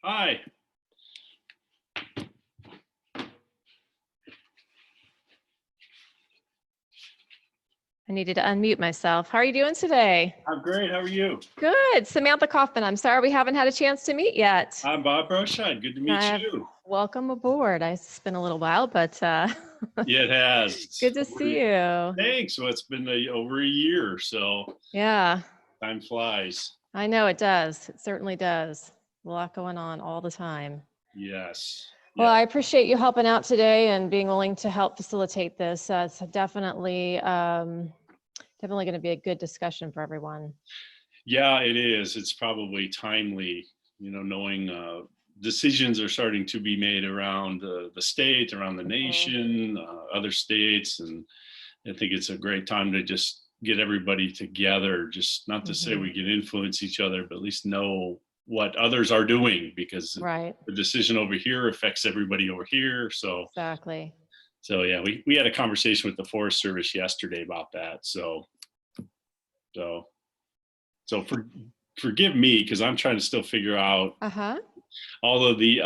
Hi. I needed to unmute myself. How are you doing today? I'm great. How are you? Good. Samantha Kaufman. I'm sorry we haven't had a chance to meet yet. I'm Bob Broshine. Good to meet you. Welcome aboard. It's been a little while, but Yeah, it has. good to see you. Thanks. Well, it's been over a year, so yeah, time flies. I know it does. It certainly does. A lot going on all the time. Yes. Well, I appreciate you helping out today and being willing to help facilitate this. It's definitely going to be a good discussion for everyone. Yeah, it is. It's probably timely, knowing decisions are starting to be made around the state, around the nation, other states. And I think it's a great time to just get everybody together, just not to say we can influence each other, but at least know what others are doing, because the decision over here affects everybody over here. So exactly. So yeah, we had a conversation with the Forest Service yesterday about that. So forgive me, because I'm trying to still figure out all of the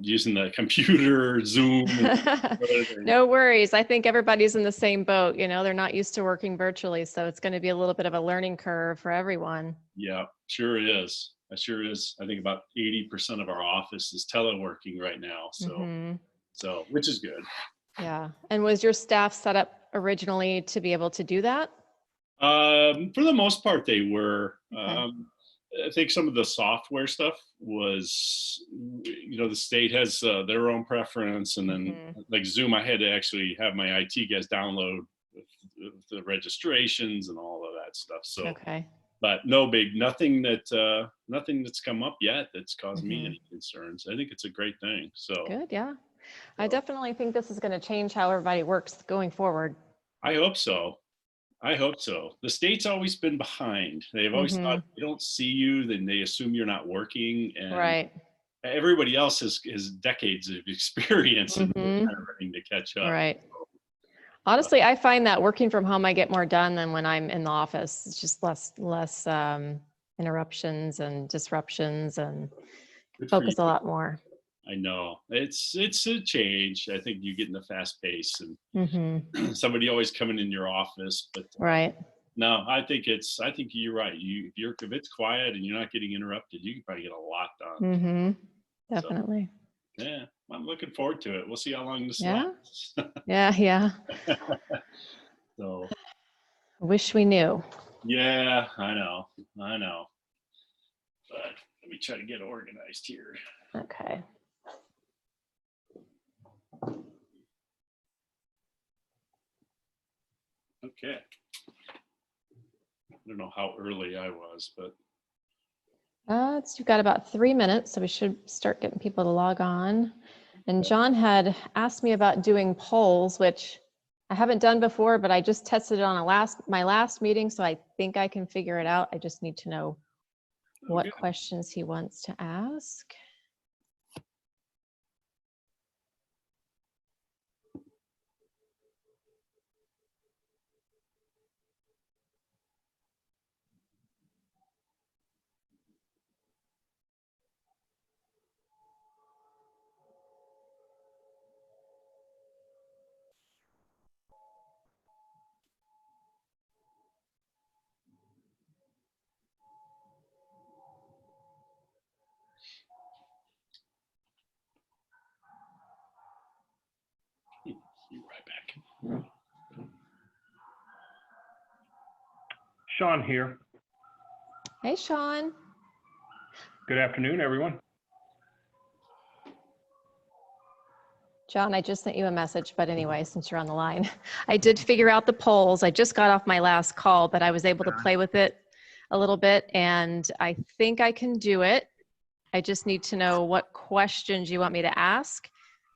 using the computer, Zoom. No worries. I think everybody's in the same boat. They're not used to working virtually, so it's going to be a little bit of a learning curve for everyone. Yeah, sure is. It sure is. I think about 80% of our office is teleworking right now. So which is good. Yeah. And was your staff set up originally to be able to do that? For the most part, they were. I think some of the software stuff was, the state has their own preference, and then like Zoom, I had to actually have my IT guys download the registrations and all of that stuff. So, but nothing that's come up yet that's caused me any concerns. I think it's a great thing. So good, yeah. I definitely think this is going to change how everybody works going forward. I hope so. The state's always been behind. They've always thought, they don't see you, then they assume you're not working. And everybody else has decades of experience and kind of running to catch up. Right. Honestly, I find that working from home, I get more done than when I'm in the office. It's just less interruptions and disruptions, and focus a lot more. I know it's a change. I think you get in the fast pace, and somebody always coming in your office, but no, I think you're right. If it's quiet and you're not getting interrupted, you can probably get a lot done. Definitely. So, yeah, I'm looking forward to it. We'll see how long this lasts. Yeah. So, wish we knew. Yeah, I know. But let me try to get organized here. Okay. Okay. I don't know how early I was, but. You've got about 3 minutes, so we should start getting people to log on. And John had asked me about doing polls, which I haven't done before, but I just tested it on my last meeting, so I think I can figure it out. I just need to know what questions he wants to ask. Be right back. Sean here. Hey, Sean. Good afternoon, everyone. John, I just sent you a message, but anyway, since you're on the line, I did figure out the polls. I just got off my last call, but I was able to play with it a little bit, and I think I can do it. I just need to know what questions you want me to ask.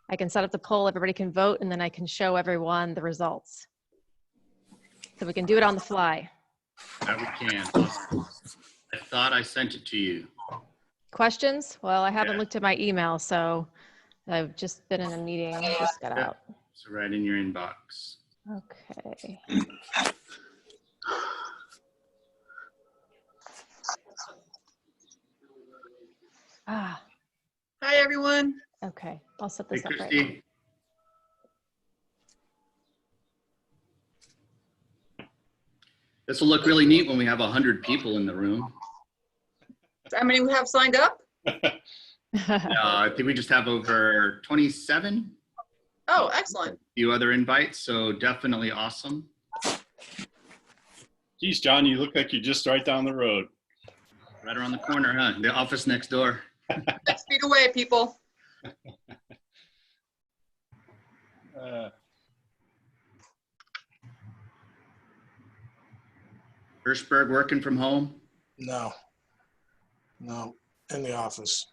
I can set up the poll, everybody can vote, and then I can show everyone the results. So we can do it on the fly. That we can. I thought I sent it to you. Questions? Well, I haven't looked at my email, so I've just been in a meeting. I just got out. It's right in your inbox. Okay. Ah, Hi, everyone. okay. I'll set Hey, this up right now. Christy. This will look really neat when we have 100 people in the room. How many we have signed up? I think we just have over 27. Oh, excellent. A few other invites, so definitely awesome. Geez, John, you look like you're just right down the road. Right around the corner, huh? The office next door. 6 feet away, people. Hirschberg working from home. No, in the office.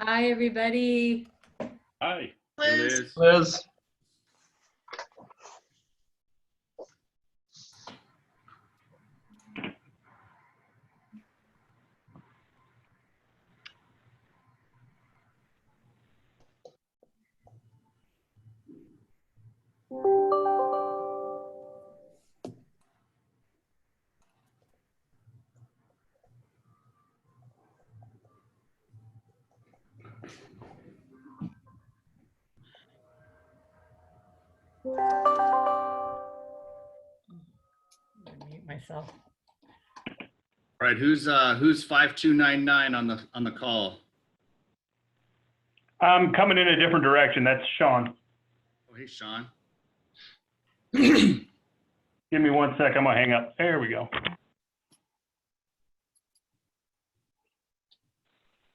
Hi, everybody. Hi. Hey, Liz. Liz? Mute myself. All right, who's 5299 on the call? I'm coming in a different direction. That's Sean. Oh, hey, Sean. Give me 1 sec. I'm gonna hang up. There we go.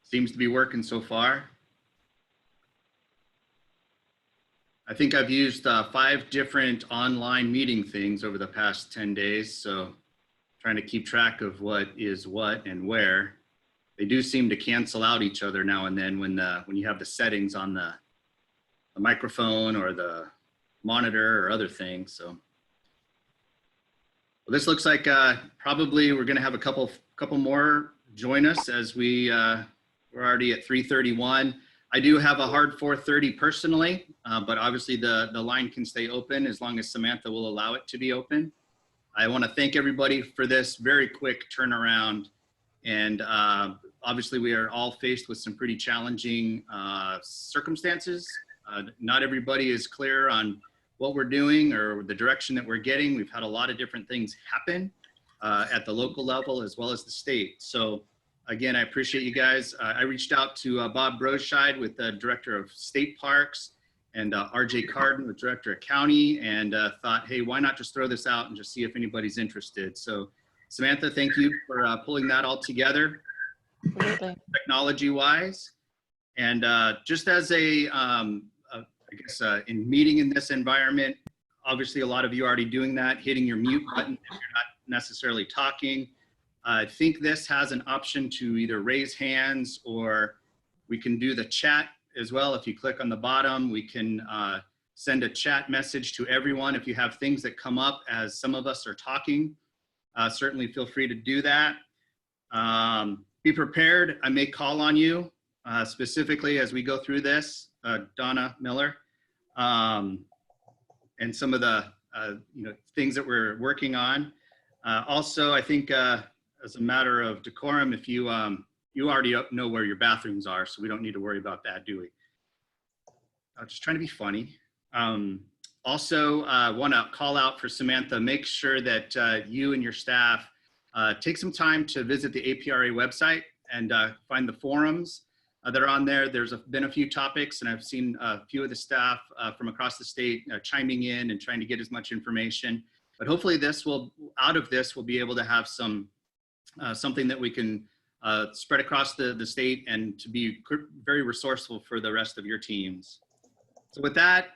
Seems to be working so far. I think I've used 5 different online meeting things over the past 10 days. So trying to keep track of what is what and where. They do seem to cancel out each other now and then when you have the settings on the microphone or the monitor or other things. So well, this looks like probably we're going to have a couple more join us as we're already at 3:31. I do have a hard 4:30 personally, but obviously the line can stay open as long as Samantha will allow it to be open. I want to thank everybody for this very quick turnaround. And obviously we are all faced with some pretty challenging circumstances. Not everybody is clear on what we're doing or the direction that we're getting. We've had a lot of different things happen at the local level as well as the state. So again, I appreciate you guys. I reached out to Bob Broscheid with the Director of State Parks and RJ Carden with Director of County, and thought, hey, why not just throw this out and just see if anybody's interested. So Samantha, thank you for pulling that all together. Absolutely. Technology-wise. And just as I guess in meeting in this environment, obviously a lot of you are already doing that, hitting your mute button if you're not necessarily talking. I think this has an option to either raise hands or we can do the chat as well. If you click on the bottom, we can send a chat message to everyone. If you have things that come up as some of us are talking, certainly feel free to do that. Be prepared. I may call on you specifically as we go through this, Donna Miller, and some of the things that we're working on. Also, I think as a matter of decorum, if you you already know where your bathrooms are, so we don't need to worry about that, do we? I'm just trying to be funny. Also, want to call out for Samantha, make sure that you and your staff take some time to visit the APRA website and find the forums that are on there. There's been a few topics, and I've seen a few of the staff from across the state chiming in and trying to get as much information. But hopefully out of this, we'll be able to have some something that we can spread across the state and to be very resourceful for the rest of your teams. So with that,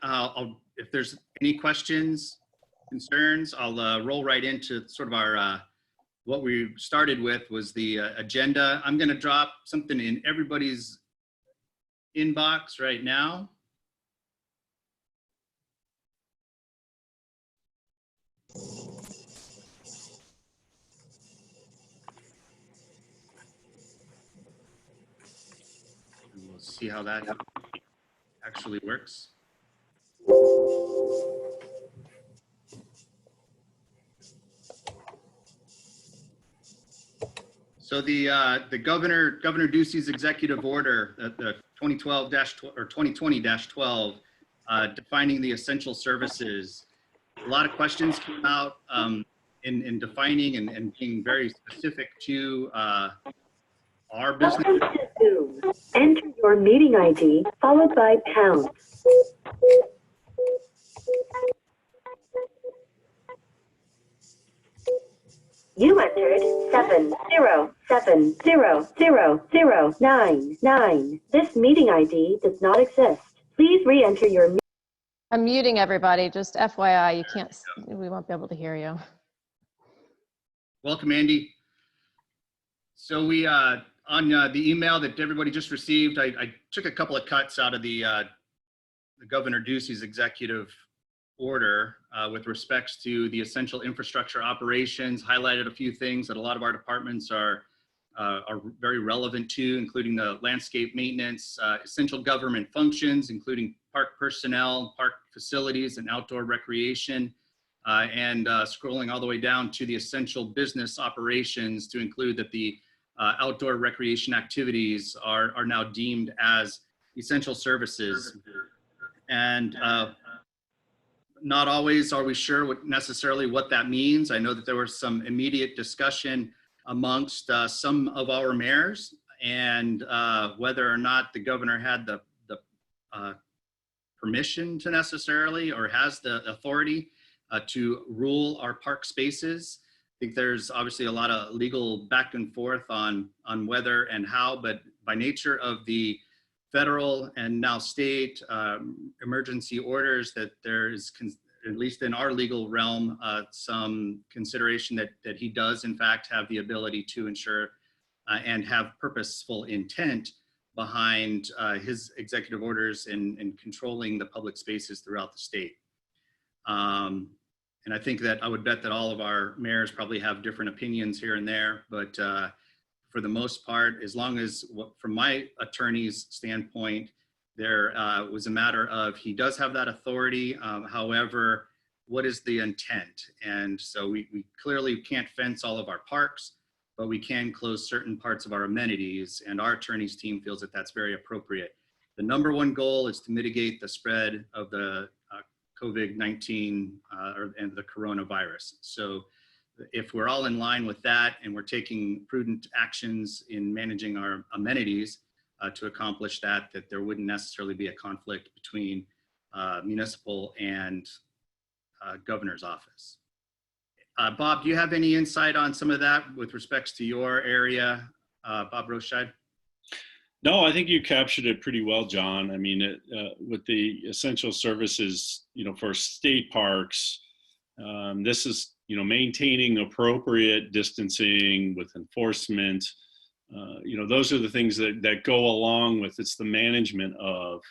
if there's any questions, concerns, I'll roll right into sort of our, what we started with was the agenda. I'm going to drop something in everybody's inbox right now. And we'll see how that actually works. So the Governor Ducey's executive order, the 2012 or 2020-12, defining the essential services. A lot of questions came out in defining and being very specific to our business. Welcome to Zoom. Enter your meeting ID followed by pound. You entered 707000099. This meeting ID does not exist. Please re-enter your. I'm muting everybody, just FYI, you can't, we won't be able to hear you. Welcome, Andy. So we, on the email that everybody just received, I took a couple of cuts out of the Governor Ducey's executive order with respects to the essential infrastructure operations, highlighted a few things that a lot of our departments are very relevant to, including the landscape maintenance, essential government functions, including park personnel, park facilities, and outdoor recreation, and scrolling all the way down to the essential business operations to include that the outdoor recreation activities are now deemed as essential services. And not always are we sure necessarily what that means. I know that there was some immediate discussion amongst some of our mayors and whether or not the governor had the permission to necessarily or has the authority to rule our park spaces. I think there's obviously a lot of legal back and forth on whether and how, but by nature of the federal and now state emergency orders, that there is, at least in our legal realm, some consideration that he does in fact have the ability to ensure and have purposeful intent behind his executive orders in controlling the public spaces throughout the state. And I think that I would bet that all of our mayors probably have different opinions here and there, but for the most part, as long as, from my attorney's standpoint, there was a matter of he does have that authority. However, what is the intent? And so we clearly can't fence all of our parks, but we can close certain parts of our amenities, and our attorney's team feels that that's very appropriate. The number one goal is to mitigate the spread of the COVID-19 and the coronavirus. So if we're all in line with that and we're taking prudent actions in managing our amenities to accomplish that, that there wouldn't necessarily be a conflict between municipal and governor's office. Bob, do you have any insight on some of that with respects to your area, Bob Rothschild? No, I think you captured it pretty well, John. I mean, with the essential services, for state parks, this is, maintaining appropriate distancing with enforcement. Those are the things that go along with, it's the management of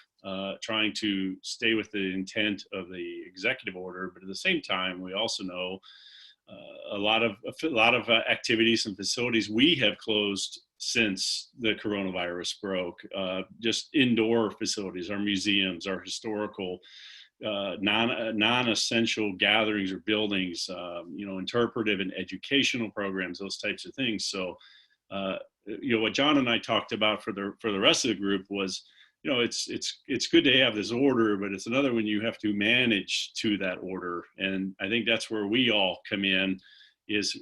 trying to stay with the intent of the executive order. But at the same time, we also know a lot of activities and facilities we have closed since the coronavirus broke, just indoor facilities, our museums, our historical non-essential gatherings or buildings, interpretive and educational programs, those types of things. So, what John and I talked about for the rest of the group was, it's good to have this order, but it's another when you have to manage to that order. And I think that's where we all come in, is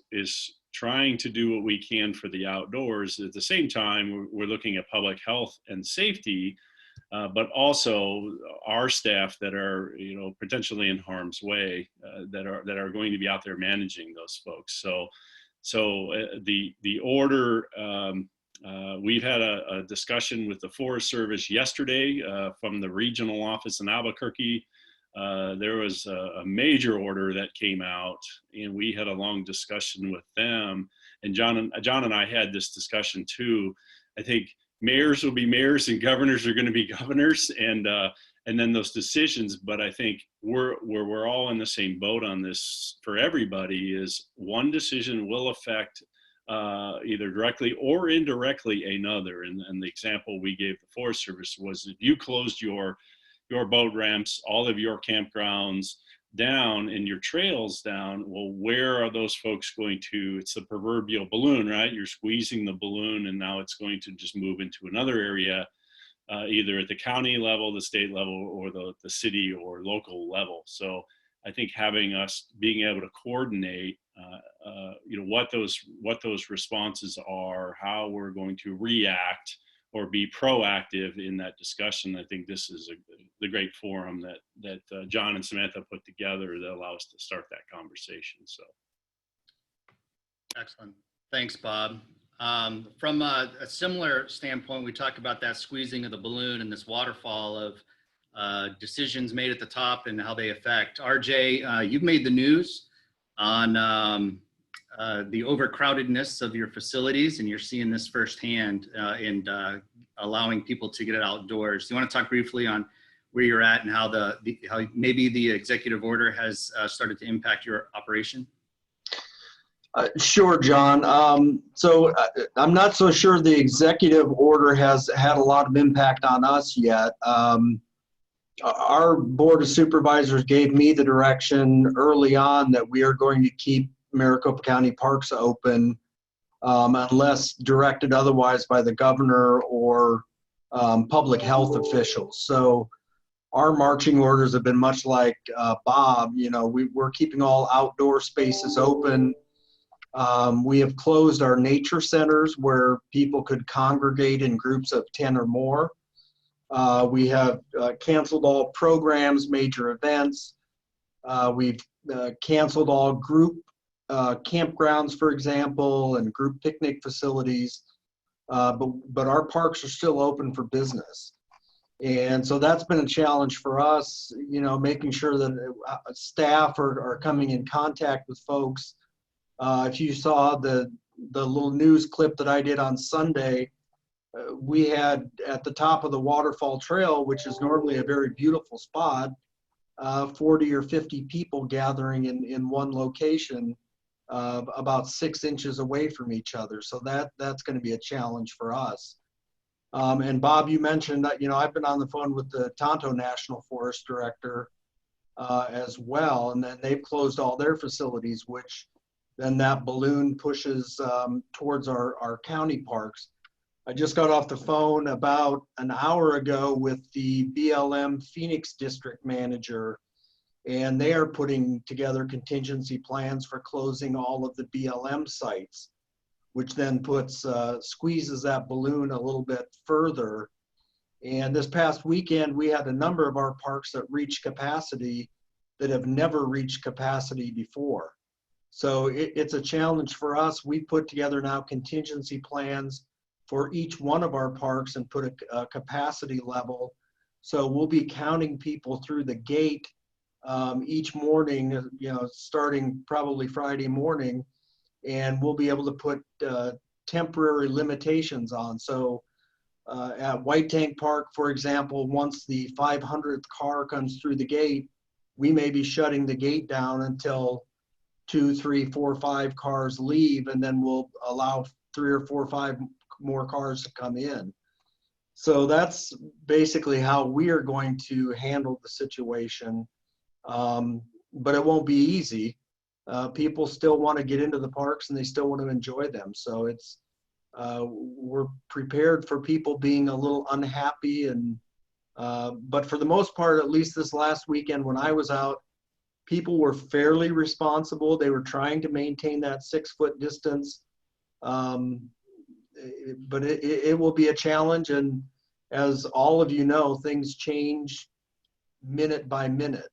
trying to do what we can for the outdoors. At the same time, we're looking at public health and safety, but also our staff that are, potentially in harm's way, that are going to be out there managing those folks. So the order, we've had a discussion with the Forest Service yesterday from the regional office in Albuquerque there was a major order that came out, and we had a long discussion with them. And John and I had this discussion too. I think mayors will be mayors and governors are going to be governors, and then those decisions. But I think we're all in the same boat on this. For everybody, is one decision will affect either directly or indirectly another. And the example we gave the Forest Service was if you closed your boat ramps, all of your campgrounds down and your trails down, well, where are those folks going to? It's the proverbial balloon, right? You're squeezing the balloon, and now it's going to just move into another area, either at the county level, the state level, or the city or local level. So I think having us being able to coordinate, what those responses are, how we're going to react or be proactive in that discussion. I think this is the great forum that John and Samantha put together that allows us to start that conversation. So, Excellent. Thanks, Bob. From a similar standpoint, we talked about that squeezing of the balloon and this waterfall of decisions made at the top and how they affect. RJ, you've made the news on the overcrowdedness of your facilities, and you're seeing this firsthand and allowing people to get it outdoors. Do you want to talk briefly on where you're at and how how maybe the executive order has started to impact your operation? Sure, John. So I'm not so sure the executive order has had a lot of impact on us yet. Our Board of Supervisors gave me the direction early on that we are going to keep Maricopa County parks open unless directed otherwise by the governor or public health officials. So our marching orders have been much like Bob. We're keeping all outdoor spaces open. We have closed our nature centers where people could congregate in groups of 10 or more. We have canceled all programs, major events. We've canceled all group campgrounds, for example, and group picnic facilities. But our parks are still open for business. And so that's been a challenge for us, making sure that staff are coming in contact with folks. If you saw the little news clip that I did on Sunday, we had at the top of the Waterfall Trail, which is normally a very beautiful spot, 40 or 50 people gathering in one location, about 6 inches away from each other. So that's going to be a challenge for us. And Bob, you mentioned that, I've been on the phone with the Tonto National Forest Director as well, and then they've closed all their facilities, which then that balloon pushes towards our county parks. I just got off the phone about an hour ago with the BLM Phoenix District Manager, and they are putting together contingency plans for closing all of the BLM sites, which then squeezes that balloon a little bit further. And this past weekend, we had a number of our parks that reached capacity that have never reached capacity before. So it's a challenge for us. We put together now contingency plans for each one of our parks and put a capacity level. So we'll be counting people through the gate each morning, starting probably Friday morning, and we'll be able to put temporary limitations on. So at White Tank Park, for example, once the 500th car comes through the gate, we may be shutting the gate down until 2, 3, 4, 5 cars leave, and then we'll allow 3 or 4 or 5 more cars to come in. So that's basically how we are going to handle the situation. But it won't be easy. People still want to get into the parks and they still want to enjoy them. So we're prepared for people being a little unhappy, but for the most part, at least this last weekend when I was out, people were fairly responsible. They were trying to maintain that 6-foot distance. But it will be a challenge. And as all of you know, things change minute by minute.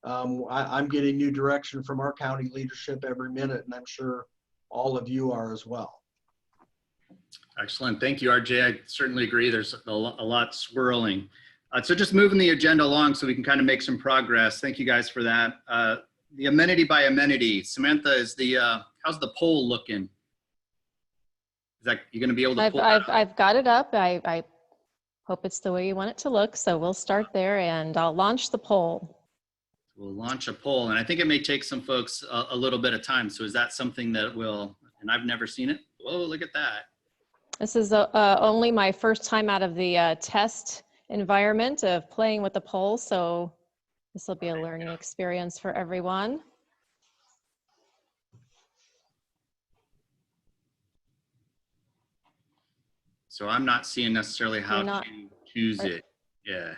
I'm getting new direction from our county leadership every minute, and I'm sure all of you are as well. Excellent. Thank you, RJ. I certainly agree. There's a lot swirling. So just moving the agenda along so we can kind of make some progress. Thank you guys for that. The amenity by amenity. Samantha, is how's the poll looking? Is that you going to be able to pull that up? I've got it up. I hope it's the way you want it to look. So we'll start there and I'll launch the poll. We'll launch a poll, and I think it may take some folks a little bit of time. So is that something that will, and I've never seen it. Whoa, look at that. This is only my first time out of the test environment of playing with the poll. So this will be a learning experience for everyone. So I'm not seeing necessarily how to choose it. Yeah.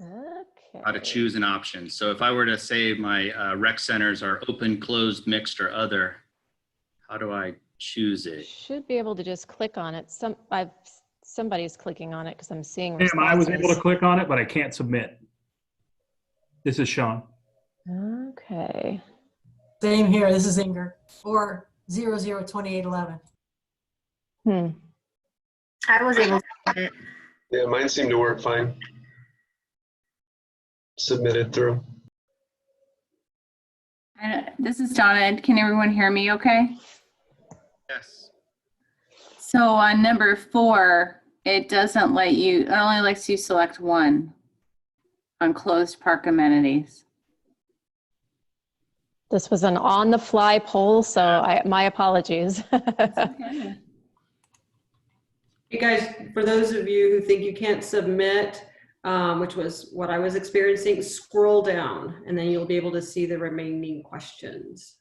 Okay. How to choose an option. So if I were to say my rec centers are open, closed, mixed, or other, how do I choose it? Should be able to just click on it. Somebody's clicking on it because I'm seeing Ma'am, responses. I was able to click on it, but I can't submit. This is Sean. Okay. Same here. This is Inger. Or 002811. I was able to submit. Yeah, mine seemed to work fine. Submitted through. This is Donna. Can everyone hear me okay? Yes. So on number 4, it doesn't let you, it only lets you select one on closed park amenities. This was an on-the-fly poll, so my apologies. Okay. Hey guys, for those of you who think you can't submit, which was what I was experiencing, scroll down and then you'll be able to see the remaining questions.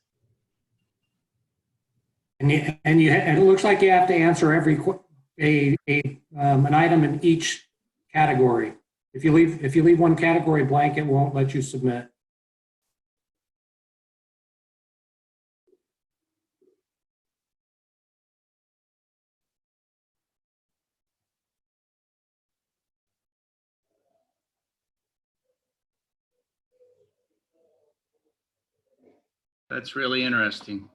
And it looks like you have to answer every an item in each category. If you leave one category blank, it won't let you submit. That's really interesting.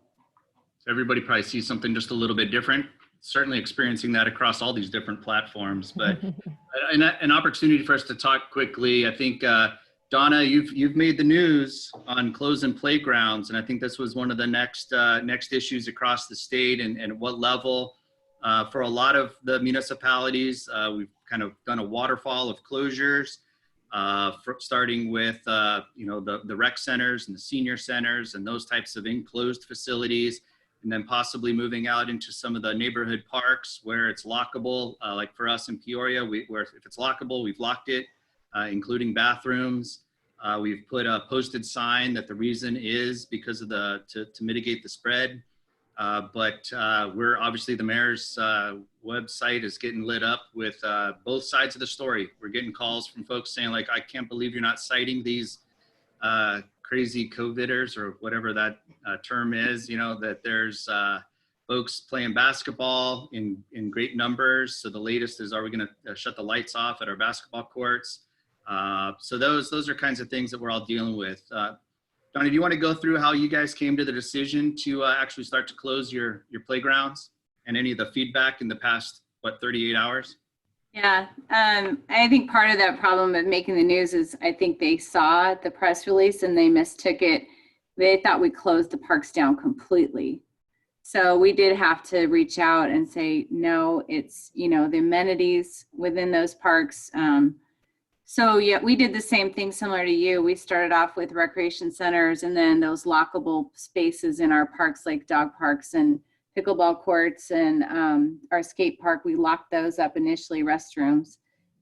Everybody probably sees something just a little bit different. Certainly experiencing that across all these different platforms, but an opportunity for us to talk quickly. I think, Donna, you've made the news on closing playgrounds, and I think this was one of the next issues across the state, and at what level. For a lot of the municipalities, we've kind of done a waterfall of closures, starting with the rec centers and the senior centers and those types of enclosed facilities, and then possibly moving out into some of the neighborhood parks where it's lockable. Like for us in Peoria, where if it's lockable, we've locked it, including bathrooms. We've put a posted sign that the reason is because of to mitigate the spread. But we're obviously, the mayor's website is getting lit up with both sides of the story. We're getting calls from folks saying, like, I can't believe you're not citing these crazy COVIDers, or whatever that term is, that there's folks playing basketball in great numbers. So the latest is, are we going to shut the lights off at our basketball courts? So those are kinds of things that we're all dealing with. Donnie, do you want to go through how you guys came to the decision to actually start to close your playgrounds, and any of the feedback in the past, 38 hours? Yeah, I think part of that problem of making the news is I think they saw the press release and they mistook it. They thought we closed the parks down completely. So we did have to reach out and say, no, it's, the amenities within those parks. So yeah, we did the same thing similar to you. We started off with recreation centers, and then those lockable spaces in our parks, like dog parks and pickleball courts and our skate park. We locked those up initially, restrooms.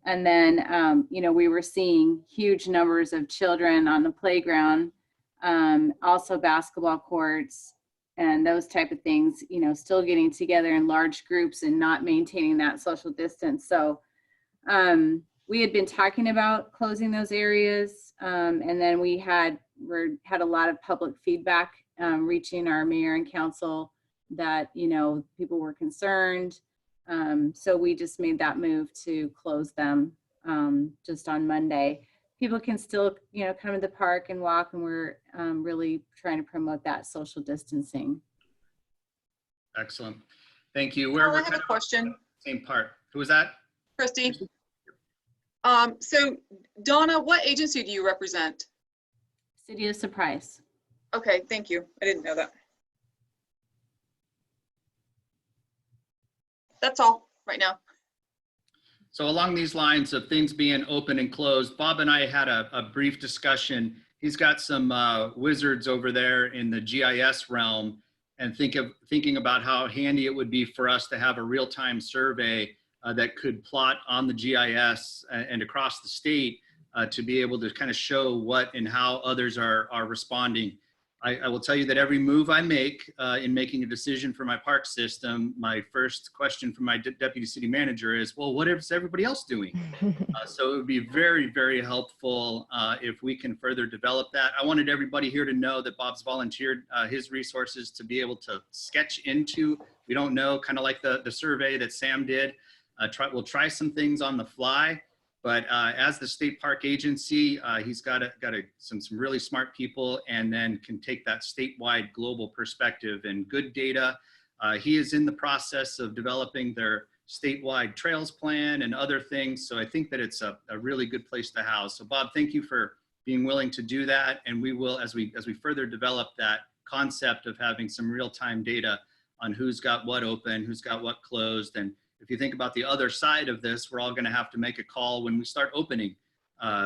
And then, we were seeing huge numbers of children on the playground, also basketball courts and those type of things, still getting together in large groups and not maintaining that social distance. So we had been talking about closing those areas, and then we had a lot of public feedback, reaching our mayor and council that, people were concerned. So we just made that move to close them just on Monday. People can still, come to the park and walk, and we're really trying to promote that social distancing. Excellent. Thank you. I have a question. Same part. Who was that? Christy. So Donna, what agency do you represent? City of Surprise. Okay, thank you. I didn't know that. That's all right now. So along these lines of things being open and closed, Bob and I had a brief discussion. He's got some wizards over there in the GIS realm, and thinking about how handy it would be for us to have a real-time survey that could plot on the GIS and across the state to be able to kind of show what and how others are responding. I will tell you that every move I make in making a decision for my park system, my first question from my deputy city manager is, well, what is everybody else doing? So it would be very, very helpful if we can further develop that. I wanted everybody here to know that Bob's volunteered his resources to be able to sketch into. We don't know, kind of like the survey that Sam did. We'll try some things on the fly. But as the state park agency, he's got some really smart people, and then can take that statewide global perspective and good data. He is in the process of developing their statewide trails plan and other things. So I think that it's a really good place to house. So Bob, thank you for being willing to do that. And we will, as we further develop that concept of having some real-time data on who's got what open, who's got what closed. And if you think about the other side of this, we're all going to have to make a call when we start opening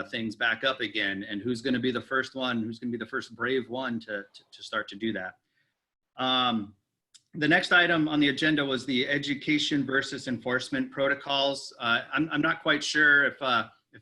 things back up again, and who's going to be the first one, who's going to be the first brave one to start to do that. The next item on the agenda was the education versus enforcement protocols. I'm not quite sure if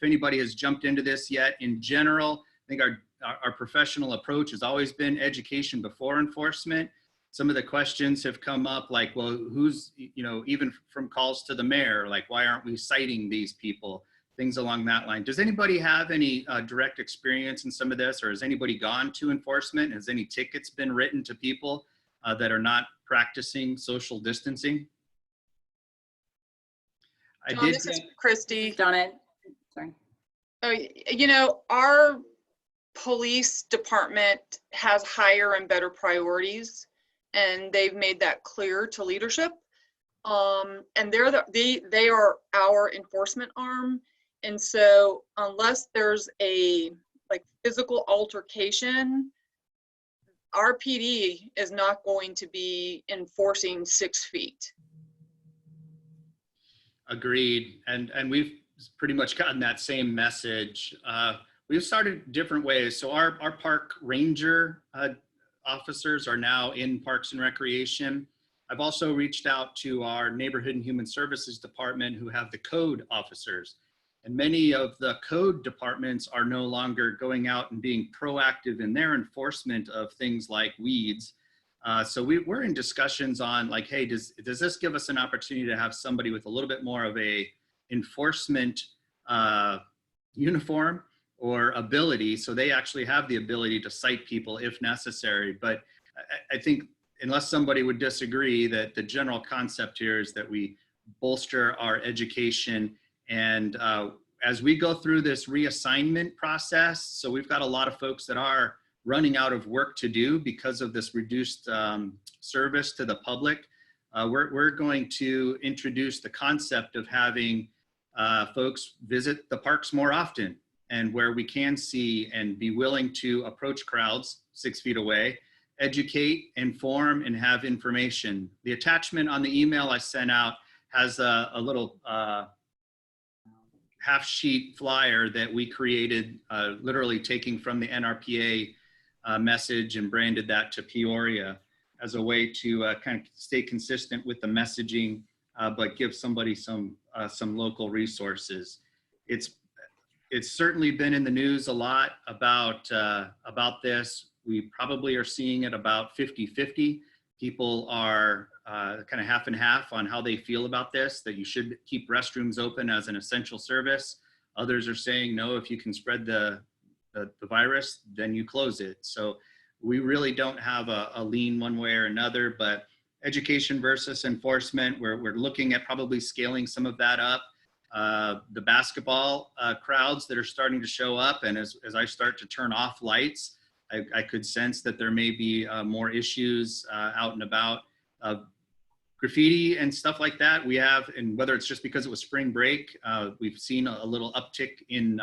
anybody has jumped into this yet. In general, I think our professional approach has always been education before enforcement. Some of the questions have come up like, well, who's, even from calls to the mayor, like, why aren't we citing these people? Things along that line. Does anybody have any direct experience in some of this, or has anybody gone to enforcement? Has any tickets been written to people that are not practicing social distancing? This is Christy. Donna, sorry. Oh, our police department has higher and better priorities, and they've made that clear to leadership. And they are our enforcement arm. And so unless there's a physical altercation, our PD is not going to be enforcing 6 feet. Agreed. And we've pretty much gotten that same message. We've started different ways. So our park ranger officers are now in Parks and Recreation. I've also reached out to our Neighborhood and Human Services Department, who have the code officers. And many of the code departments are no longer going out and being proactive in their enforcement of things like weeds. So we're in discussions on like, hey, does this give us an opportunity to have somebody with a little bit more of a enforcement uniform or ability, so they actually have the ability to cite people if necessary. But I think unless somebody would disagree, that the general concept here is that we bolster our education. And as we go through this reassignment process, so we've got a lot of folks that are running out of work to do because of this reduced service to the public. We're going to introduce the concept of having folks visit the parks more often, and where we can see and be willing to approach crowds 6 feet away, educate, inform, and have information. The attachment on the email I sent out has a little half sheet flyer that we created, literally taking from the NRPA message and branded that to Peoria as a way to kind of stay consistent with the messaging, but give somebody some local resources. It's certainly been in the news a lot about this. We probably are seeing it about 50-50. People are kind of half and half on how they feel about this, that you should keep restrooms open as an essential service. Others are saying, no, if you can spread the virus, then you close it. So we really don't have a lean one way or another, but education versus enforcement, we're looking at probably scaling some of that up. The basketball crowds that are starting to show up, and as I start to turn off lights, I could sense that there may be more issues out and about. graffiti and stuff like that, we have, and whether it's just because it was spring break, we've seen a little uptick in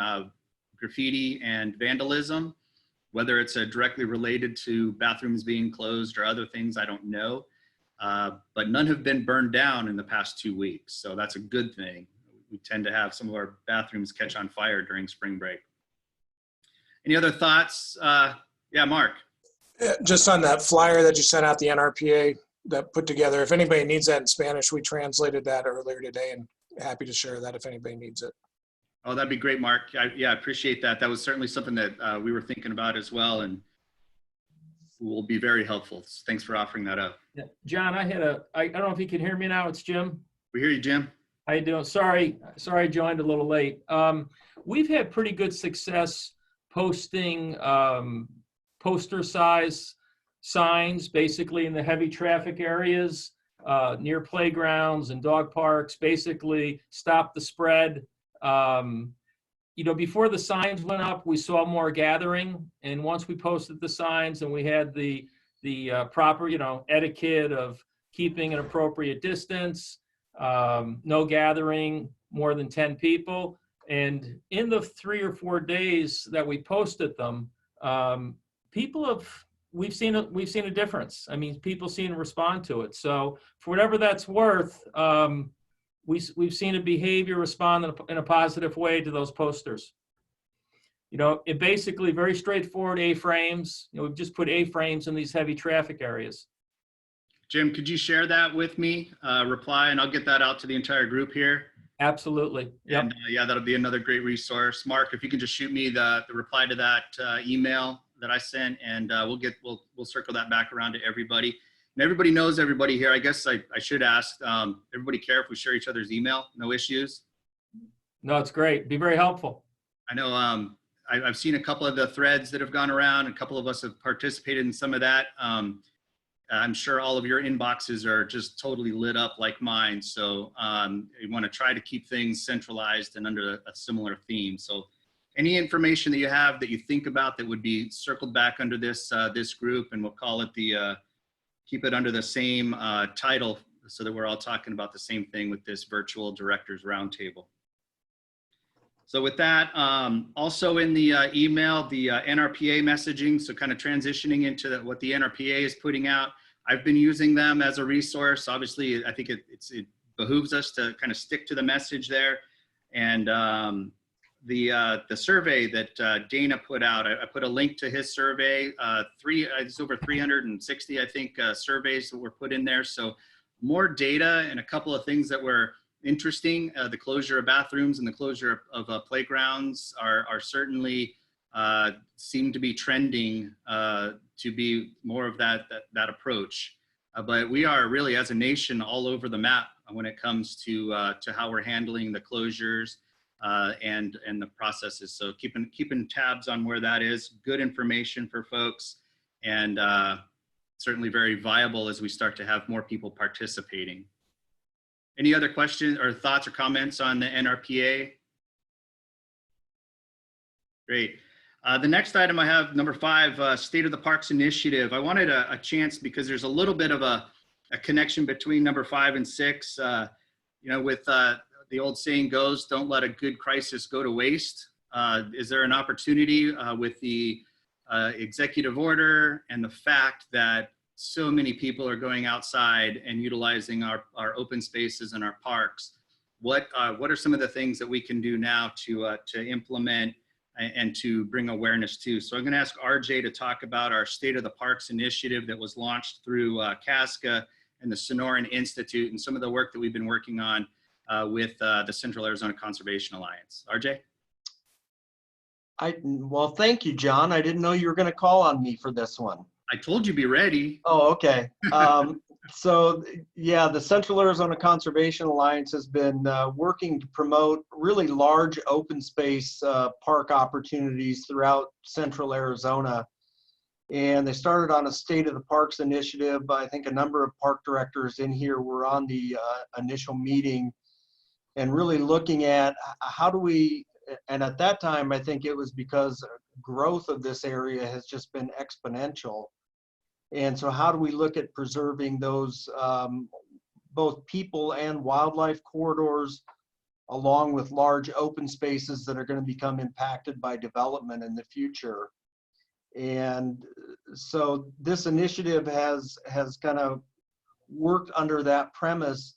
graffiti and vandalism. Whether it's directly related to bathrooms being closed or other things, I don't know. But none have been burned down in the past 2 weeks, so that's a good thing. We tend to have some of our bathrooms catch on fire during spring break. Any other thoughts? Yeah, Mark. Just on that flyer that you sent out, the NRPA that put together, if anybody needs that in Spanish, we translated that earlier today and happy to share that if anybody needs it. Oh, that'd be great, Mark. Yeah, I appreciate that. That was certainly something that we were thinking about as well, and will be very helpful. Thanks for offering that up. Yeah. John, I don't know if you can hear me now. It's Jim. We hear you, Jim. How you doing? Sorry I joined a little late. We've had pretty good success posting poster size signs, basically in the heavy traffic areas, near playgrounds and dog parks, basically stop the spread. Before the signs went up, we saw more gathering. And once we posted the signs and we had the proper, etiquette of keeping an appropriate distance, no gathering more than 10 people. And in the 3 or 4 days that we posted them, we've seen a difference. I mean, people seem to respond to it. So for whatever that's worth, we've seen a behavior respond in a positive way to those posters. It basically very straightforward A-frames. We've just put A-frames in these heavy traffic areas. Jim, could you share that with me? Reply, and I'll get that out to the entire group here. Absolutely. Yep. And yeah, that'll be another great resource. Mark, if you can just shoot me the reply to that email that I sent, and we'll circle that back around to everybody. And everybody knows everybody here. I guess I should ask, everybody care if we share each other's email? No issues? No, it's great. Be very helpful. I know I've seen a couple of the threads that have gone around. A couple of us have participated in some of that. I'm sure all of your inboxes are just totally lit up like mine. So you want to try to keep things centralized and under a similar theme. So any information that you have that you think about that would be circled back under this group, and we'll call it keep it under the same title so that we're all talking about the same thing with this virtual directors roundtable. So with that, also in the email, the NRPA messaging, so kind of transitioning into what the NRPA is putting out. I've been using them as a resource. Obviously, I think it behooves us to kind of stick to the message there. And the survey that Dana put out, I put a link to his survey. It's over 360, I think, surveys that were put in there. So more data and a couple of things that were interesting. The closure of bathrooms and the closure of playgrounds are certainly seem to be trending to be more of that approach. But we are really, as a nation, all over the map when it comes to how we're handling the closures and the processes. So keeping tabs on where that is. Good information for folks, and certainly very viable as we start to have more people participating. Any other questions or thoughts or comments on the NRPA? Great. The next item I have, number 5, State of the Parks Initiative. I wanted a chance, because there's a little bit of a connection between number 5 and 6. With the old saying goes, don't let a good crisis go to waste. Is there an opportunity with the executive order and the fact that so many people are going outside and utilizing our open spaces and our parks? What are some of the things that we can do now to implement and to bring awareness to? So I'm going to ask RJ to talk about our State of the Parks initiative that was launched through CASCA and the Sonoran Institute, and some of the work that we've been working on with the Central Arizona Conservation Alliance. RJ? Well, thank you, John. I didn't know you were going to call on me for this one. I told you be ready. Oh, okay. So yeah, the Central Arizona Conservation Alliance has been working to promote really large open space park opportunities throughout Central Arizona. And they started on a State of the Parks initiative. I think a number of park directors in here were on the initial meeting, and really looking at how do we, and at that time, I think it was because growth of this area has just been exponential. And so how do we look at preserving those both people and wildlife corridors, along with large open spaces that are going to become impacted by development in the future. And so this initiative has kind of worked under that premise.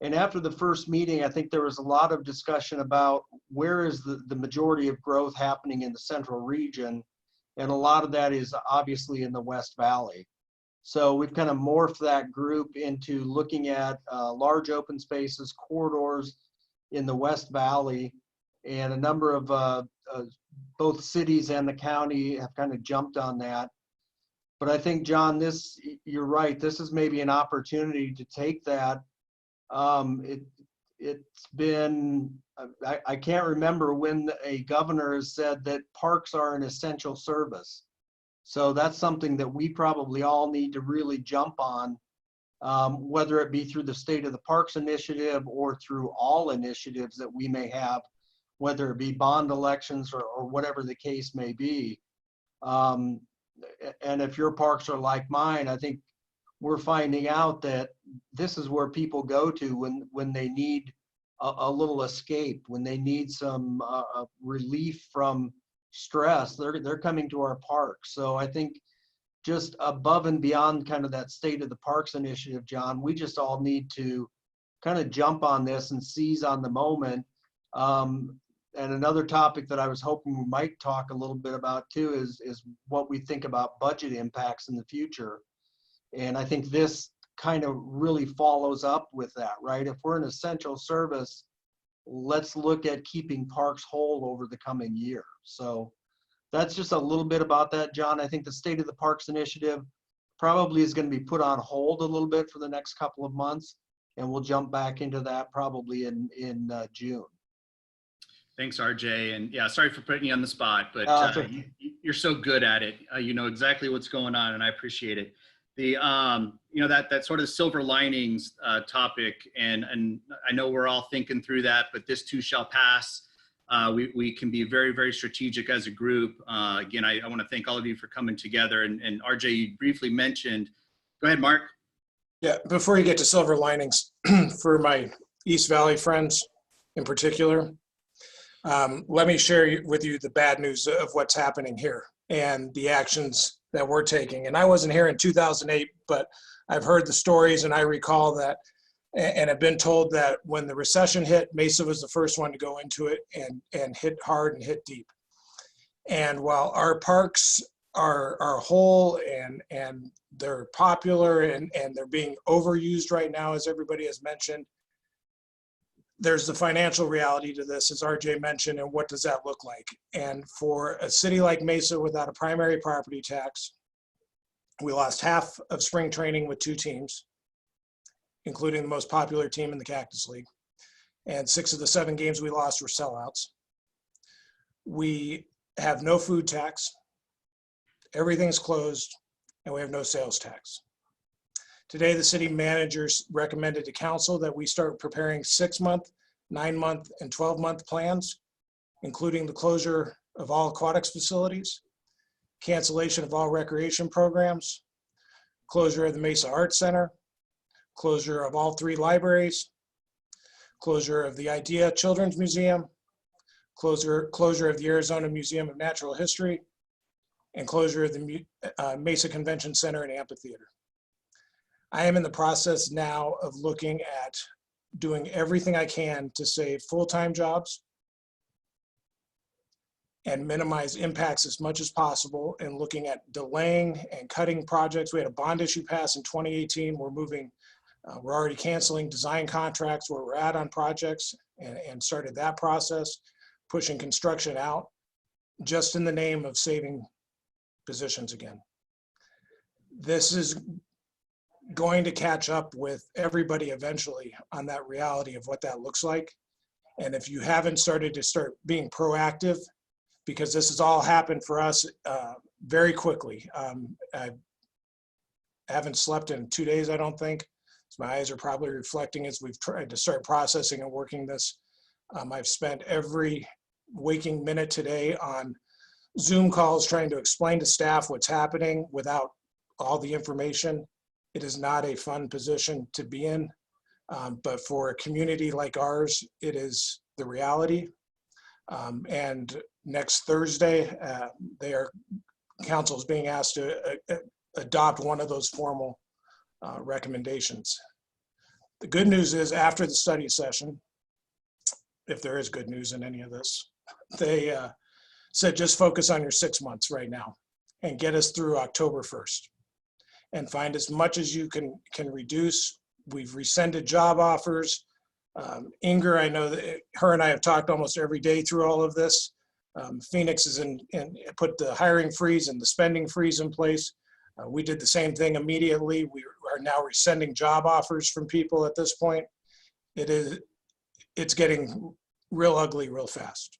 And after the first meeting, I think there was a lot of discussion about where is the majority of growth happening in the central region. And a lot of that is obviously in the West Valley. So we've kind of morphed that group into looking at large open spaces, corridors in the West Valley, and a number of both cities and the county have kind of jumped on that. But I think, John, you're right, this is maybe an opportunity to take that. It's been, I can't remember when a governor has said that parks are an essential service. So that's something that we probably all need to really jump on, whether it be through the State of the Parks initiative or through all initiatives that we may have, whether it be bond elections or whatever the case may be. And if your parks are like mine, I think we're finding out that this is where people go to when they need a little escape, when they need some relief from stress. They're coming to our parks. So I think just above and beyond kind of that State of the Parks initiative, John, we just all need to kind of jump on this and seize on the moment. And another topic that I was hoping we might talk a little bit about too is what we think about budget impacts in the future. And I think this kind of really follows up with that, right? If we're an essential service, let's look at keeping parks whole over the coming year. So that's just a little bit about that, John. I think the State of the Parks initiative probably is going to be put on hold a little bit for the next couple of months, and we'll jump back into that probably in June. Thanks, RJ. And yeah, sorry for putting you on the spot, but okay. you're so good at it. You know exactly what's going on, and I appreciate it. The that sort of silver linings topic, and I know we're all thinking through that, but this too shall pass. We can be very, very strategic as a group. Again, I want to thank all of you for coming together. And RJ, you briefly mentioned. Go ahead, Mark. Yeah, before you get to silver linings, for my East Valley friends in particular, let me share with you the bad news of what's happening here and the actions that we're taking. And I wasn't here in 2008, but I've heard the stories, and I recall that, and I've been told that when the recession hit, Mesa was the first one to go into it and hit hard and hit deep. And while our parks are whole and they're popular and they're being overused right now, as everybody has mentioned, there's the financial reality to this, as RJ mentioned, and what does that look like? And for a city like Mesa without a primary property tax, we lost half of spring training with 2 teams, including the most popular team in the Cactus League. And 6 of the 7 games we lost were sellouts. We have no food tax, everything's closed, and we have no sales tax. Today, the city managers recommended to council that we start preparing 6-month, 9-month, and 12-month plans, including the closure of all aquatics facilities, cancellation of all recreation programs, closure of the Mesa Arts Center, closure of all 3 libraries, closure of the IDEA Children's Museum, closure of the Arizona Museum of Natural History, and closure of the Mesa Convention Center and Amphitheater. I am in the process now of looking at doing everything I can to save full-time jobs and minimize impacts as much as possible, and looking at delaying and cutting projects. We had a bond issue pass in 2018. We're already canceling design contracts where we're at on projects and started that process, pushing construction out, just in the name of saving positions again. This is going to catch up with everybody eventually on that reality of what that looks like. And if you haven't started being proactive, because this has all happened for us very quickly. I haven't slept in 2 days, I don't think. So my eyes are probably reflecting as we've tried to start processing and working this. I've spent every waking minute today on Zoom calls trying to explain to staff what's happening without all the information. It is not a fun position to be in. But for a community like ours, it is the reality. And next Thursday, council is being asked to adopt one of those formal recommendations. The good news is after the study session, if there is good news in any of this, they said just focus on your 6 months right now and get us through October 1st and find as much as you can reduce. We've rescinded job offers. Inger, I know that her and I have talked almost every day through all of this. Phoenix is put the hiring freeze and the spending freeze in place. We did the same thing immediately. We are now rescinding job offers from people at this point. It's getting real ugly real fast.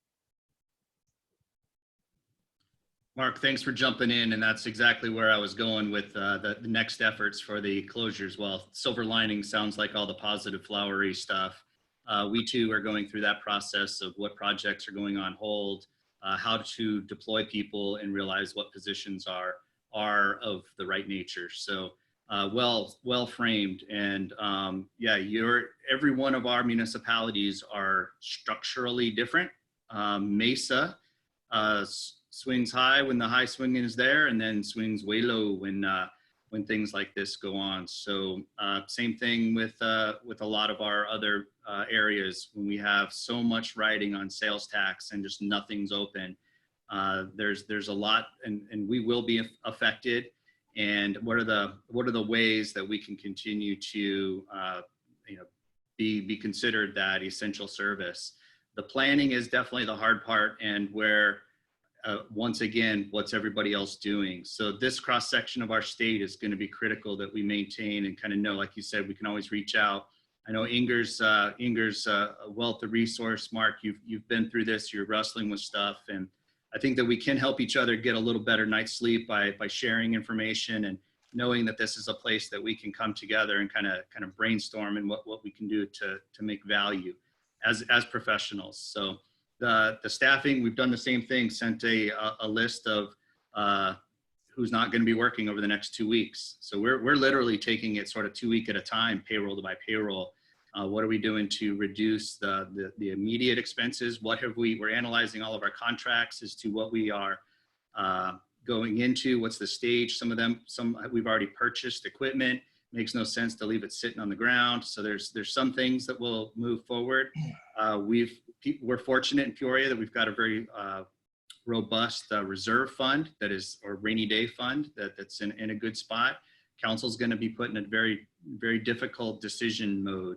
Mark, thanks for jumping in, and that's exactly where I was going with the next efforts for the closures. Well, silver lining sounds like all the positive flowery stuff. We too are going through that process of what projects are going on hold, how to deploy people and realize what positions are of the right nature. So well framed. And yeah, every one of our municipalities are structurally different. Mesa swings high when the high swinging is there, and then swings way low when things like this go on. So same thing with a lot of our other areas. When we have so much riding on sales tax and just nothing's open, there's a lot, and we will be affected. And what are the ways that we can continue to be considered that essential service? The planning is definitely the hard part, and where once again, what's everybody else doing? So this cross section of our state is going to be critical that we maintain and kind of know, like you said, we can always reach out. I know Inger's a wealth of resource. Mark, you've been through this, you're wrestling with stuff, and I think that we can help each other get a little better night's sleep by sharing information and knowing that this is a place that we can come together and kind of brainstorm and what we can do to make value as professionals. So the staffing, we've done the same thing, sent a list of who's not going to be working over the next 2 weeks. So we're literally taking it sort of 2 week at a time, payroll by payroll. What are we doing to reduce the immediate expenses? We're analyzing all of our contracts as to what we are going into, what's the stage. Some we've already purchased equipment. Makes no sense to leave it sitting on the ground. So there's some things that will move forward. We're fortunate in Peoria that we've got a very robust reserve fund or rainy day fund that's in a good spot. Council's going to be put in a very, very difficult decision mode,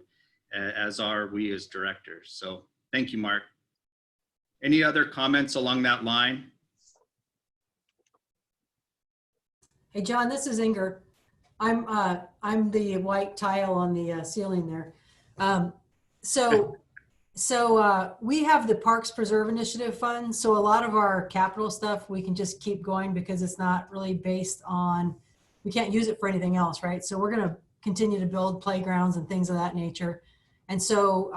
as are we as directors. So thank you, Mark. Any other comments along that line? Hey, John, this is Inger. I'm the white tile on the ceiling there. So we have the Parks Preserve Initiative Fund. So a lot of our capital stuff, we can just keep going because it's not really based on, we can't use it for anything else, right? So we're going to continue to build playgrounds and things of that nature. And so,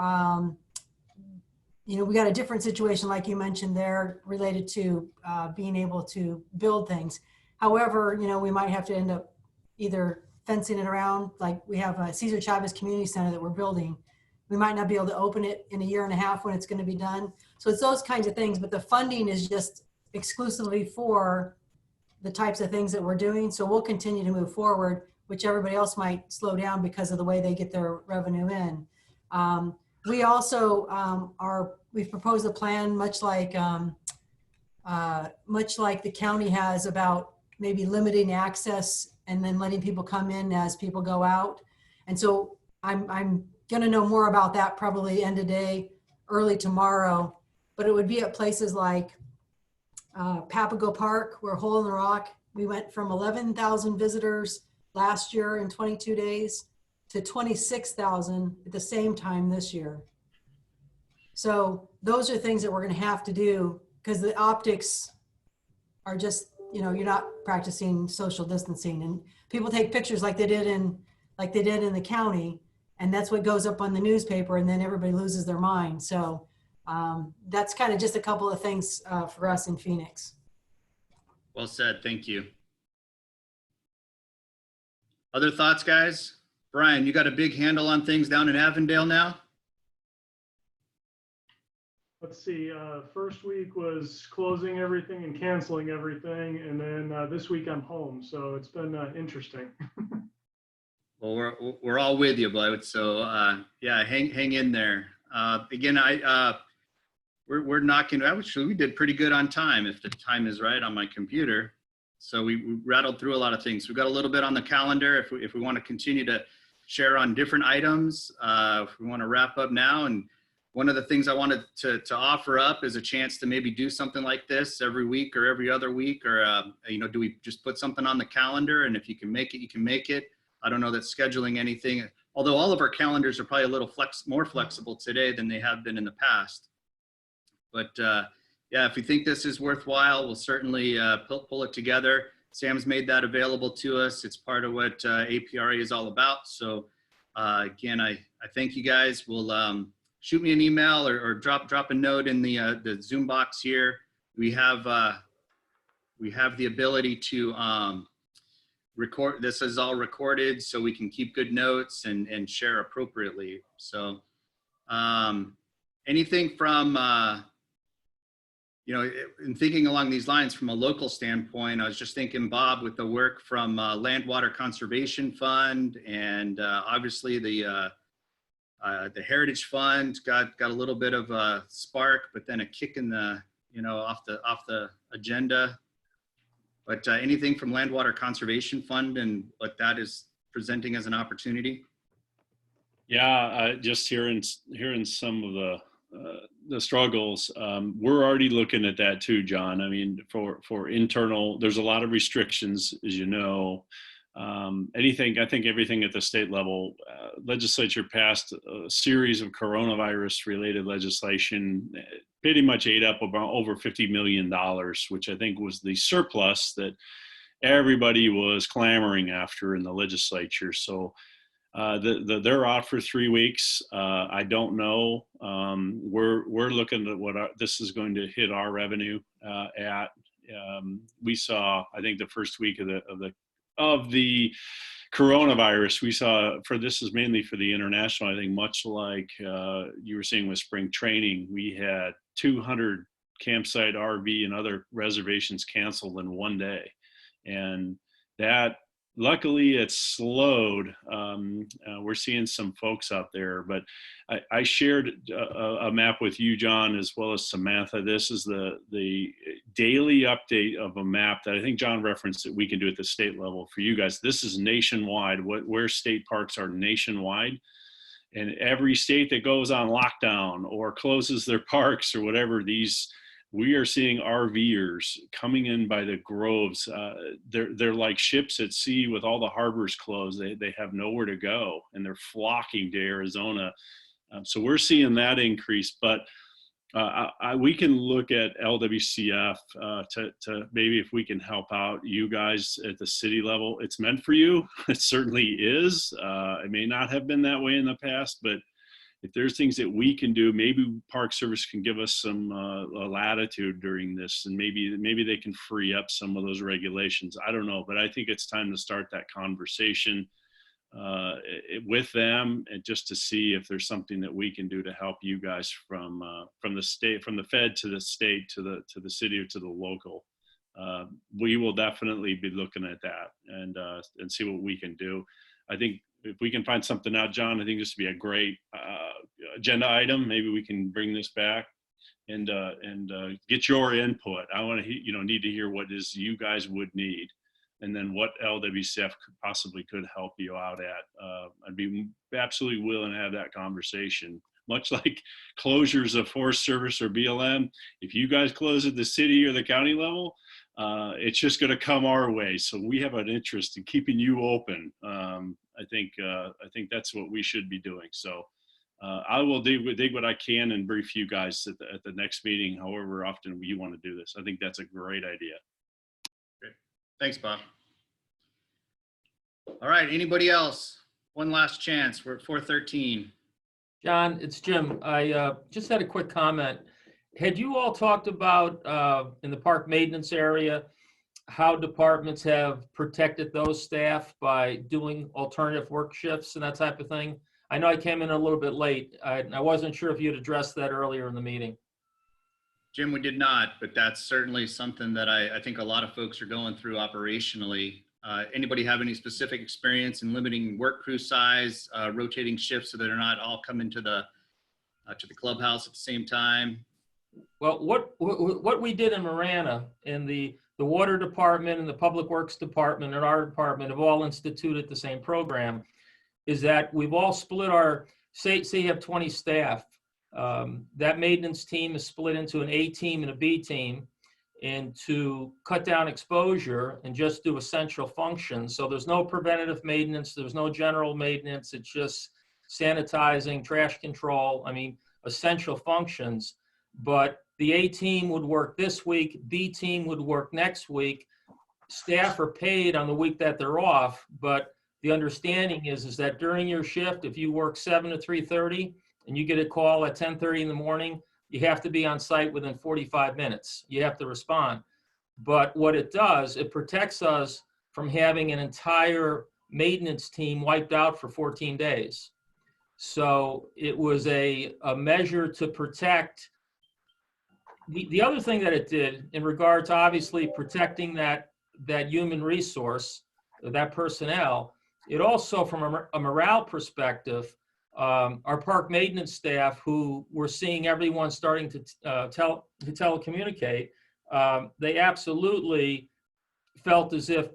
we got a different situation, like you mentioned there, related to being able to build things. However, we might have to end up either fencing it around, like we have a Cesar Chavez Community Center that we're building. We might not be able to open it in 1.5 years when it's going to be done. So it's those kinds of things, but the funding is just exclusively for the types of things that we're doing. So we'll continue to move forward, which everybody else might slow down because of the way they get their revenue in. We also we've proposed a plan much like the county has about maybe limiting access and then letting people come in as people go out. And so I'm going to know more about that probably end of day, early tomorrow, but it would be at places like Papago Park, where Hole in the Rock, we went from 11,000 visitors last year in 22 days to 26,000 at the same time this year. So those are things that we're going to have to do because the optics are just, you're not practicing social distancing, and people take pictures like they did in the county, and that's what goes up on the newspaper, and then everybody loses their mind. So that's kind of just a couple of things for us in Phoenix. Well said. Thank you. Other thoughts, guys? Brian, you got a big handle on things down in Avondale now? Let's see, first week was closing everything and canceling everything. And then this week I'm home. So it's been interesting. Well, we're all with you, bud. So yeah, hang in there. Again, we're knocking. Actually, we did pretty good on time, if the time is right on my computer. So we rattled through a lot of things. We've got a little bit on the calendar. If we want to continue to share on different items, if we want to wrap up now. And one of the things I wanted to offer up is a chance to maybe do something like this every week or every other week, or do we just put something on the calendar? And if you can make it, you can make it. I don't know that scheduling anything, although all of our calendars are probably a little more flexible today than they have been in the past. But yeah, if you think this is worthwhile, we'll certainly pull it together. Sam's made that available to us. It's part of what APRA is all about. So again, I thank you guys. We'll shoot me an email or drop a note in the Zoom box here. We have the ability to record. This is all recorded, so we can keep good notes and share appropriately. So anything from in thinking along these lines from a local standpoint, I was just thinking, Bob, with the work from Land Water Conservation Fund and obviously the Heritage Fund got a little bit of a spark, but then a kick in the off the agenda. But anything from Land Water Conservation Fund and what that is presenting as an opportunity? Yeah, just hearing some of the struggles. We're already looking at that too, John. I mean, for internal, there's a lot of restrictions, as you know. I think everything at the state level, legislature passed a series of coronavirus related legislation, pretty much ate up about over $50 million, which I think was the surplus that everybody was clamoring after in the legislature. So they're out for 3 weeks. I don't know. We're looking at what this is going to hit our revenue at. We saw, I think, the first week of the coronavirus, we saw this is mainly for the international. I think much like you were seeing with spring training, we had 200 campsite, RV, and other reservations canceled in one day, and that. Luckily, it's slowed. We're seeing some folks out there, but I shared a map with you, John, as well as Samantha. This is the daily update of a map that I think John referenced that we can do at the state level for you guys. This is nationwide, where state parks are nationwide. And every state that goes on lockdown or closes their parks or whatever, we are seeing RVers coming in by the groves. They're like ships at sea with all the harbors closed. They have nowhere to go, and they're flocking to Arizona. So we're seeing that increase. But we can look at LWCF to maybe if we can help out you guys at the city level. It's meant for you. It certainly is. It may not have been that way in the past, but if there's things that we can do, maybe Park Service can give us some latitude during this, and maybe they can free up some of those regulations. I don't know, but I think it's time to start that conversation with them, and just to see if there's something that we can do to help you guys from the state, from the Fed to the state to the city or to the local. We will definitely be looking at that and see what we can do. I think if we can find something out, John, I think this would be a great agenda item. Maybe we can bring this back and get your input. I want to, need to hear what is you guys would need, and then what LWCF possibly could help you out at. I'd be absolutely willing to have that conversation. Much like closures of Forest Service or BLM, if you guys close at the city or the county level, it's just going to come our way. So we have an interest in keeping you open. I think that's what we should be doing. So I will dig what I can and brief you guys at the next meeting, however often you want to do this. I think that's a great idea. Great. Thanks, Bob. All right, anybody else? One last chance. We're at 4:13. John, it's Jim. I just had a quick comment. Had you all talked about in the park maintenance area, how departments have protected those staff by doing alternative work shifts and that type of thing. I know I came in a little bit late. I wasn't sure if you'd addressed that earlier in the meeting. Jim, we did not, but that's certainly something that I think a lot of folks are going through operationally. Anybody have any specific experience in limiting work crew size, rotating shifts so they're not all coming to the clubhouse at the same time? Well, what we did in Marana, in the water department and the public works department and our department have all instituted the same program, is that we've all split our, say you have 20 staff, that maintenance team is split into an A team and a B team, and to cut down exposure and just do essential functions. So there's no preventative maintenance, there's no general maintenance, it's just sanitizing, trash control, I mean, essential functions. But the A team would work this week, B team would work next week. Staff are paid on the week that they're off, but the understanding is that during your shift, if you work 7 to 3:30 and you get a call at 10:30 in the morning, you have to be on site within 45 minutes. You have to respond. But what it does, it protects us from having an entire maintenance team wiped out for 14 days. So it was a measure to protect. The other thing that it did in regard to obviously protecting that human resource, that personnel, it also from a morale perspective, our park maintenance staff who were seeing everyone starting to telecommunicate, they absolutely felt as if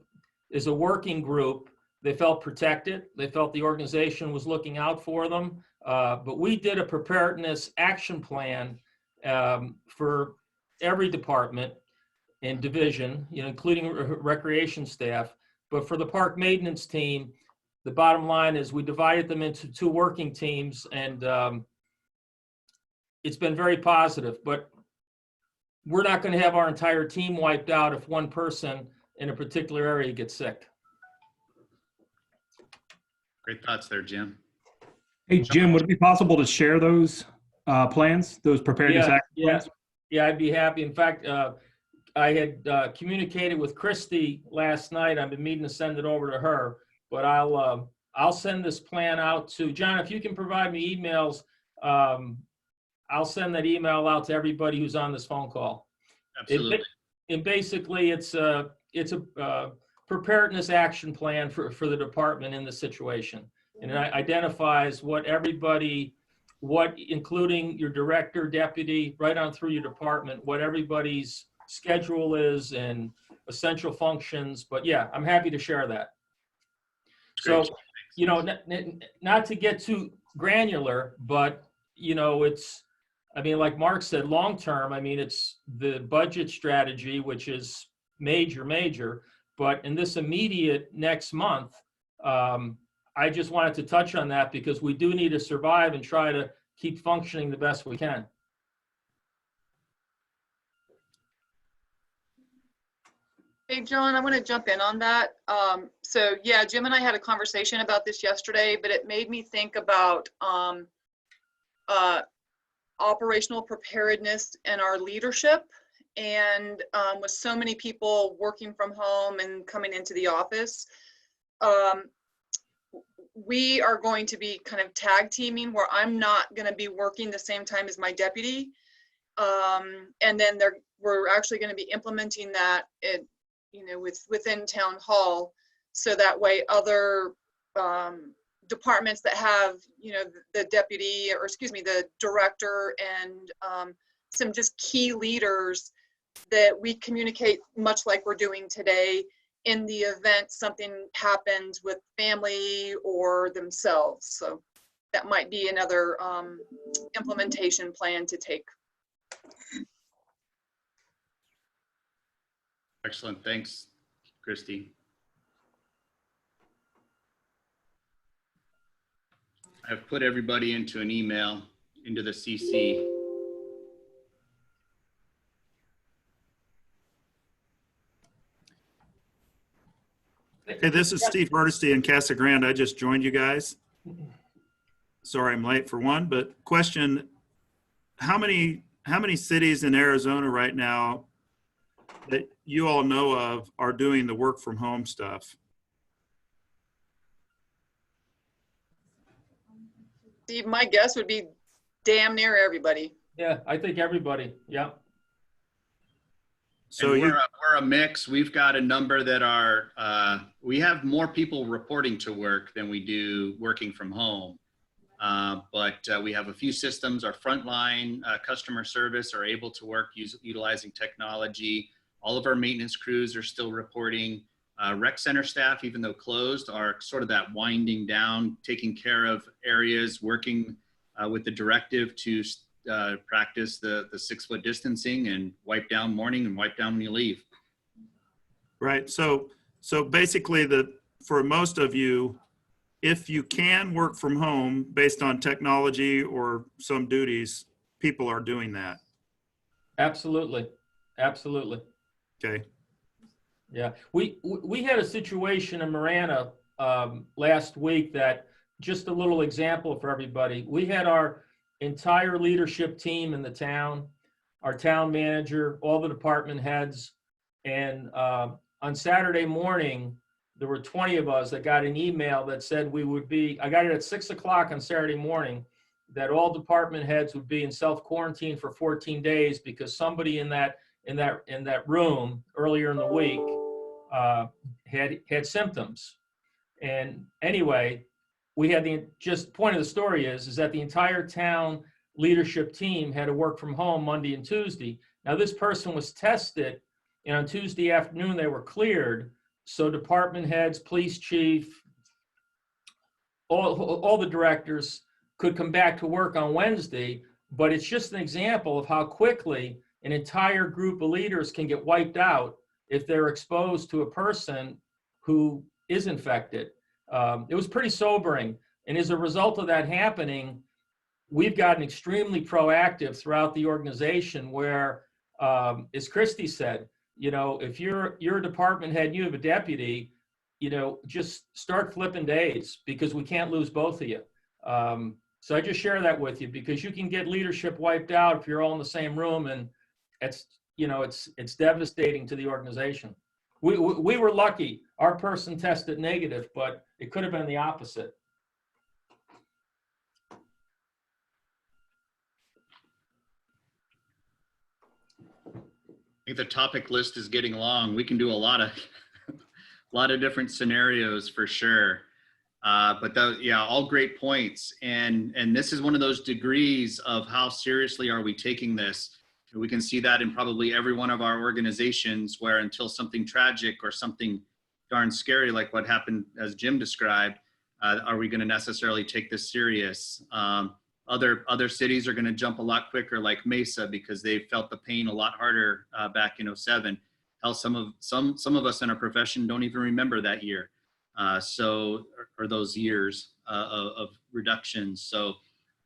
as a working group, they felt protected. They felt the organization was looking out for them. But we did a preparedness action plan for every department and division, including recreation staff. But for the park maintenance team, the bottom line is we divided them into 2 working teams, and it's been very positive. But we're not going to have our entire team wiped out if one person in a particular area gets sick. Great thoughts there, Jim. Hey, Jim, would it be possible to share those plans, those preparedness action plans? Yeah, I'd be happy. In fact, I had communicated with Christy last night. I've been meaning to send it over to her, but I'll send this plan out to John. If you can provide me emails, I'll send that email out to everybody who's on this phone call. Absolutely. And basically, it's a preparedness action plan for the department in the situation, and it identifies what everybody, including your director, deputy, right on through your department, what everybody's schedule is and essential functions. But yeah, I'm happy to share that. So, not to get too granular, but it's, I mean, like Mark said, long term, I mean, it's the budget strategy, which is major, but in this immediate next month, I just wanted to touch on that because we do need to survive and try to keep functioning the best we can. Hey, John, I want to jump in on that. So yeah, Jim and I had a conversation about this yesterday, but it made me think about operational preparedness and our leadership. And with so many people working from home and coming into the office, we are going to be kind of tag teaming where I'm not going to be working the same time as my deputy. And then we're actually going to be implementing that within town hall, so that way other departments that have the deputy, or excuse me, the director and some just key leaders, that we communicate much like we're doing today in the event something happens with family or themselves. So that might be another implementation plan to take. Excellent. Thanks, Christy. I've put everybody into an email, into the CC. Hey, this is Steve Hardesty in Casa Grande. I just joined you guys. Sorry I'm late for one, but question, how many cities in Arizona right now that you all know of are doing the work from home stuff? Steve, my guess would be damn near everybody. Yeah, I think everybody, yeah. So we're a mix. We've got a number that are, we have more people reporting to work than we do working from home. But we have a few systems. Our frontline customer service are able to work utilizing technology. All of our maintenance crews are still reporting. Rec center staff, even though closed, are sort of that winding down, taking care of areas, working with the directive to practice the 6-foot distancing and wipe down morning and wipe down when you leave. Right. So basically, for most of you, if you can work from home based on technology or some duties, people are doing that. Absolutely. Absolutely. Okay. Yeah. We had a situation in Marana last week that, just a little example for everybody. We had our entire leadership team in the town, our town manager, all the department heads. And on Saturday morning, there were 20 of us that got an email that said we would be, I got it at 6 o'clock on Saturday morning, that all department heads would be in self-quarantine for 14 days because somebody in that room earlier in the week had symptoms. And anyway, we had point of the story is that the entire town leadership team had to work from home Monday and Tuesday. Now this person was tested, and on Tuesday afternoon they were cleared. So department heads, police chief, all the directors could come back to work on Wednesday. But it's just an example of how quickly an entire group of leaders can get wiped out if they're exposed to a person who is infected. It was pretty sobering. And as a result of that happening, we've gotten extremely proactive throughout the organization where, as Christy said, if you're a department head and you have a deputy, just start flipping days because we can't lose both of you. So I just share that with you because you can get leadership wiped out if you're all in the same room, and it's devastating to the organization. We were lucky. Our person tested negative, but it could have been the opposite. I think the topic list is getting long. We can do a lot of different scenarios for sure. But all great points. And this is one of those degrees of how seriously are we taking this. We can see that in probably every one of our organizations where until something tragic or something darn scary like what happened as Jim described, are we going to necessarily take this serious? Other cities are going to jump a lot quicker, like Mesa, because they felt the pain a lot harder back in 07. Hell, some of us in our profession don't even remember that year, or those years of reductions. So,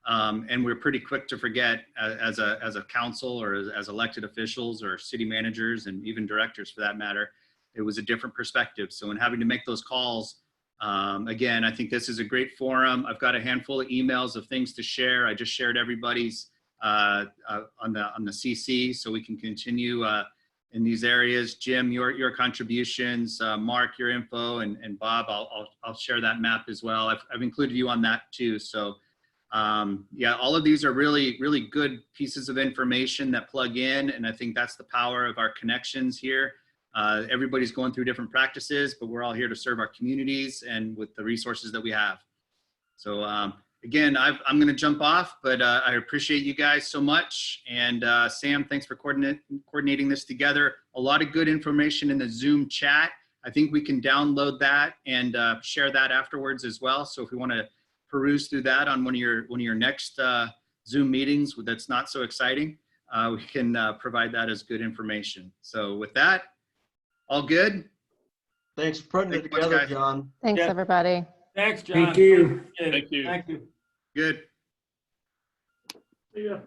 and we're pretty quick to forget as a council or as elected officials or city managers and even directors for that matter. It was a different perspective. So in having to make those calls, again, I think this is a great forum. I've got a handful of emails of things to share. I just shared everybody's on the CC, so we can continue in these areas. Jim, your contributions, Mark, your info, and Bob, I'll share that map as well. I've included you on that too. So all of these are really, really good pieces of information that plug in, and I think that's the power of our connections here. Everybody's going through different practices, but we're all here to serve our communities and with the resources that we have. So again, I'm going to jump off, but I appreciate you guys so much. And Sam, thanks for coordinating this together. A lot of good information in the Zoom chat. I think we can download that and share that afterwards as well. So if we want to peruse through that on one of your next Zoom meetings that's not so exciting, we can provide that as good information. So with that, all good? Thanks for putting it together, John. Thanks, everybody. Thanks, John. Thank you. Thank you. Good. See ya.